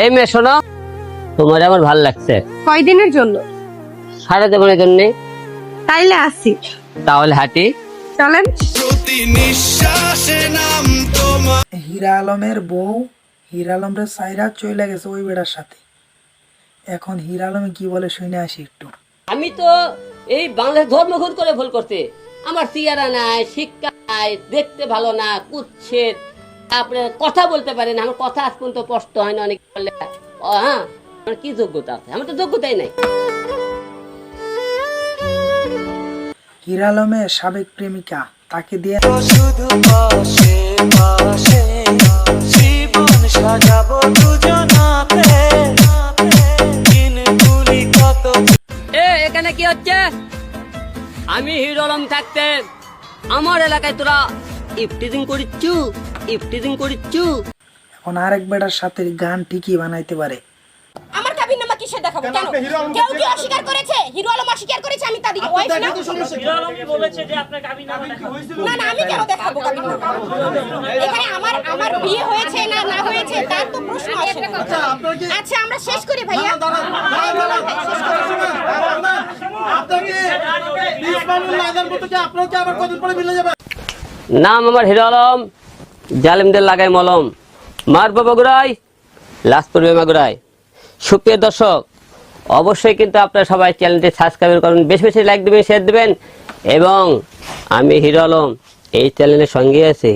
এই মেয়ে শোনো, তোমার আমার ভাল লাগছে। কয়দিনের জন্য? সারা জীবনের জন্য। তাইলে আসি। তাহলে হাঁটি, চলেন। হীরা আলমের বউ হীরা আলমরে সাইরা চলে গেছে ওই বেড়ার সাথে। এখন হীরা আলমে কি বলে শুনে আসি একটু। আমি তো এই বাংলাদেশ ধর্মঘট করে ভুল করতে। আমার চেহারা নাই, শিক্ষা নাই, দেখতে ভালো না, কুচ্ছেদ, তারপরে কথা বলতে পারে না। আমার কথা আজ পর্যন্ত স্পষ্ট হয় না। অনেক বললে হ্যাঁ, আমার কি যোগ্যতা আছে? আমার তো যোগ্যতাই নাই। হীরা আলমের সাবেক প্রেমিকা তাকে দিয়ে শুধু পাশে পাশে জীবন সাজাবো দুজনাতে দিনগুলি কত। এখানে কি হচ্ছে? আমি হিরো আলম থাকতে আমার এলাকায় তোরা ইফটিজিং করিচ্ছু। এখন আরেক বেড়ার সাথে গান ঠিকই বানাইতে পারে। আমার কাবিন নামা কিসের দেখাবো? কেন কেউ কি অস্বীকার করেছে? হিরো আলম অস্বীকার করেছে আমি তার ওয়াইফ না। হিরো আলমই বলেছে যে আপনার কাবিননামা দেখাবো। না না, আমি কেন দেখাবো কাবিননামা? এখানে আমার বিয়ে হয়েছে না না হয়েছে তার তো প্রশ্ন আসে না। আচ্ছা আমরা শেষ করি ভাইয়া। নাম আমার হিরো আলম, জালিমদের লাগাই মলম, মার বাবা গুড়াই, লাস্ট করবে মাগুরাই। সুপ্রিয় দর্শক, অবশ্যই কিন্তু আপনারা সবাই চ্যানেলটি সাবস্ক্রাইব করুন, বেশি বেশি লাইক দেবেন, শেয়ার দেবেন। এবং আমি হিরো আলম এই চ্যানেলের সঙ্গে আছি।